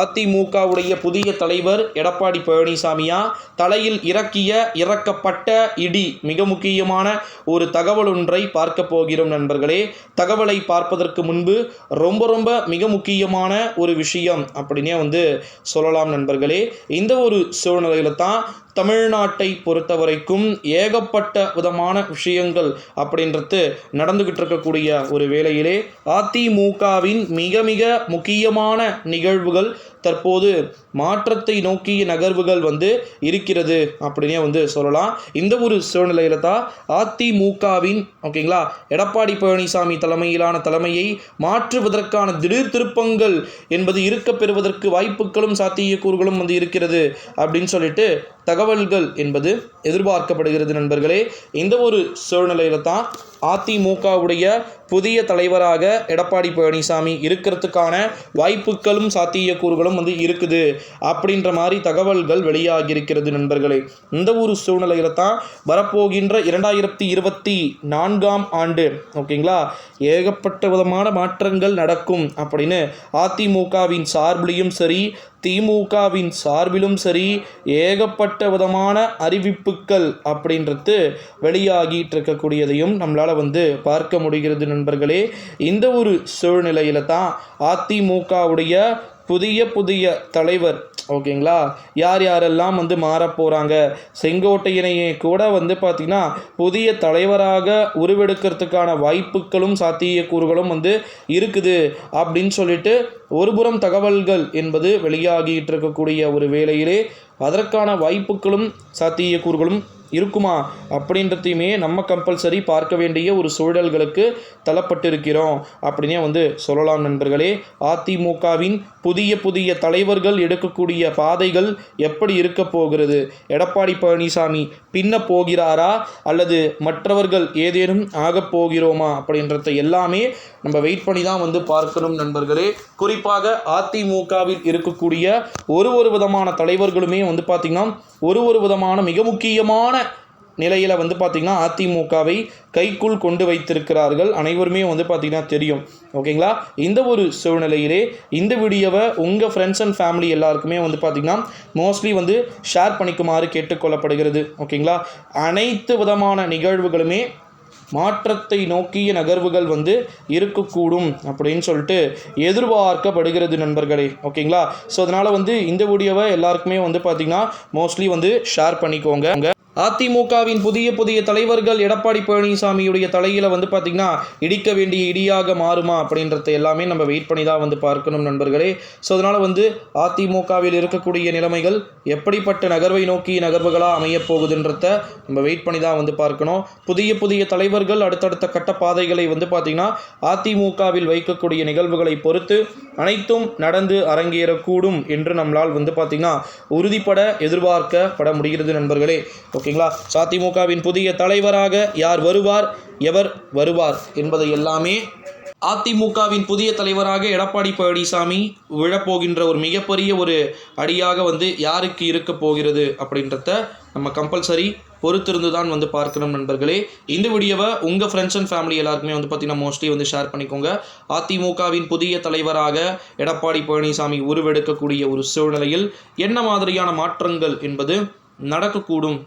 அதிமுகவுடைய புதிய தலைவர் எடப்பாடி பழனிசாமியா தலையில் இறக்கப்பட்ட இடி மிக முக்கியமான ஒரு தகவல் ஒன்றை பார்க்க போகிறோம் நண்பர்களே. தகவலை பார்ப்பதற்கு முன்பு ரொம்ப மிக முக்கியமான ஒரு விஷயம் அப்படின்னே சொல்லலாம் நண்பர்களே. இந்த ஒரு சூழ்நிலையில தான் தமிழ்நாட்டை பொறுத்த வரைக்கும் ஏகப்பட்ட விதமான விஷயங்கள் அப்படின்றது நடந்துகிட்டு இருக்கக்கூடிய ஒரு வேளையிலே அதிமுகவின் மிக முக்கியமான நிகழ்வுகள் தற்போது மாற்றத்தை நோக்கிய நகர்வுகள் இருக்கிறது அப்படின்னே சொல்லலாம். இந்த ஒரு சூழ்நிலையில தான் அதிமுகவின் ஓகேங்களா எடப்பாடி பழனிசாமி தலைமையிலான தலைமையை மாற்றுவதற்கான திடீர் திருப்பங்கள் என்பது இருக்க பெறுவதற்கு வாய்ப்புகளும் சாத்தியக்கூறுகளும் இருக்கிறது அப்படின்னு சொல்லிட்டு தகவல்கள் என்பது எதிர்பார்க்கப்படுகிறது நண்பர்களே. இந்த ஒரு சூழ்நிலையில தான் அதிமுகவுடைய புதிய தலைவராக எடப்பாடி பழனிசாமி இருக்கிறதுக்கான வாய்ப்புகளும் சாத்தியக்கூறுகளும் இருக்குது அப்படின்ற மாதிரி தகவல்கள் வெளியாகி இருக்கிறது நண்பர்களே. இந்த ஒரு சூழ்நிலையில தான் வரப்போகின்ற 2024 ஆண்டு ஓகேங்களா ஏகப்பட்ட விதமான மாற்றங்கள் நடக்கும் அப்படின்னு அதிமுகவின் சார்பிலும் சரி திமுகவின் சார்பிலும் சரி ஏகப்பட்ட விதமான அறிவிப்புகள் அப்படின்றது வெளியாகிட்டு இருக்கக்கூடியதையும் நம்மளால் பார்க்க முடிகிறது நண்பர்களே. இந்த ஒரு சூழ்நிலையில தான் அதிமுகவுடைய புதிய தலைவர் ஓகேங்களா யாரெல்லாம் மாறப் போகிறாங்க. செங்கோட்டையனையே கூட பார்த்திங்கன்னா புதிய தலைவராக உருவெடுக்கிறதுக்கான வாய்ப்புகளும் சாத்தியக்கூறுகளும் இருக்குது அப்படின்னு சொல்லிட்டு ஒருபுறம் தகவல்கள் என்பது வெளியாகிட்டு இருக்கக்கூடிய ஒரு வேளையிலே அதற்கான வாய்ப்புகளும் சாத்தியக்கூறுகளும் இருக்குமா அப்படின்றதையுமே நம்ம கம்பல்சரி பார்க்க வேண்டிய ஒரு சூழல்களுக்கு தள்ளப்பட்டிருக்கிறோம் அப்படின்னே சொல்லலாம் நண்பர்களே. அதிமுகவின் புதிய தலைவர்கள் எடுக்கக்கூடிய பாதைகள் எப்படி இருக்க போகிறது, எடப்பாடி பழனிசாமி பின்ன போகிறாரா அல்லது மற்றவர்கள் ஏதேனும் ஆகப் போகிறோமா அப்படின்றத எல்லாமே நம்ம வெயிட் பண்ணி தான் பார்க்கணும் நண்பர்களே. குறிப்பாக அதிமுகவில் இருக்கக்கூடிய ஒரு விதமான தலைவர்களுமே பார்த்திங்கன்னா ஒரு விதமான மிக முக்கியமான நிலையில் பார்த்திங்கன்னா அதிமுகவை கைக்குள் கொண்டு வைத்திருக்கிறார்கள். அனைவருமே பார்த்திங்கன்னா தெரியும் ஓகேங்களா. இந்த ஒரு சூழ்நிலையிலே இந்த வீடியோவை உங்கள் ஃப்ரெண்ட்ஸ் அண்ட் ஃபேமிலி எல்லாருக்குமே பார்த்திங்கன்னா மோஸ்ட்லி ஷேர் பண்ணிக்குமாறு கேட்டுக்கொள்ளப்படுகிறது ஓகேங்களா. அனைத்து விதமான நிகழ்வுகளுமே மாற்றத்தை நோக்கிய நகர்வுகள் இருக்கக்கூடும் அப்படின்னு சொல்லிட்டு எதிர்பார்க்கப்படுகிறது நண்பர்களே ஓகேங்களா. ஸோ அதனால் இந்த வீடியோவை எல்லாருக்குமே பார்த்திங்கன்னா மோஸ்ட்லி ஷேர் பண்ணிக்கோங்க. அதிமுகவின் புதிய தலைவர்கள் எடப்பாடி பழனிசாமியுடைய தலையில் பார்த்திங்கன்னா இடிக்க வேண்டிய இடியாக மாறுமா அப்படின்றத எல்லாமே நம்ம வெயிட் பண்ணி தான் பார்க்கணும் நண்பர்களே. ஸோ அதனால் அதிமுகவில் இருக்கக்கூடிய நிலைமைகள் எப்படிப்பட்ட நகர்வை நோக்கி நகர்வுகளாக அமையப் போகுதுன்றத நம்ம வெயிட் பண்ணி தான் பார்க்கணும். புதிய தலைவர்கள் அடுத்தடுத்த கட்ட பாதைகளை பார்த்திங்கன்னா அதிமுகவில் வைக்கக்கூடிய நிகழ்வுகளை பொறுத்து அனைத்தும் நடந்து அரங்கேறக்கூடும் என்று நம்மளால் பார்த்திங்கன்னா உறுதிப்பட எதிர்பார்க்கப்பட முடிகிறது நண்பர்களே ஓகேங்களா. அதிமுகவின் புதிய தலைவராக யார் வருவார், எவர் வருவார் என்பதை எல்லாமே அதிமுகவின் புதிய தலைவராக எடப்பாடி பழனிசாமி விழப்போகின்ற ஒரு மிகப்பெரிய ஒரு அடியாக யாருக்கு இருக்க போகிறது அப்படின்றத நம்ம கம்பல்சரி பொறுத்திருந்து தான் பார்க்கணும் நண்பர்களே. இந்த வீடியோவை உங்கள் ஃப்ரெண்ட்ஸ் அண்ட் ஃபேமிலி எல்லாருக்குமே பார்த்திங்கன்னா மோஸ்ட்லி ஷேர் பண்ணிக்கோங்க. அதிமுகவின் புதிய தலைவராக எடப்பாடி பழனிசாமி உருவெடுக்கக்கூடிய ஒரு சூழ்நிலையில் என்ன மாதிரியான மாற்றங்கள் என்பது நடக்கக்கூடும்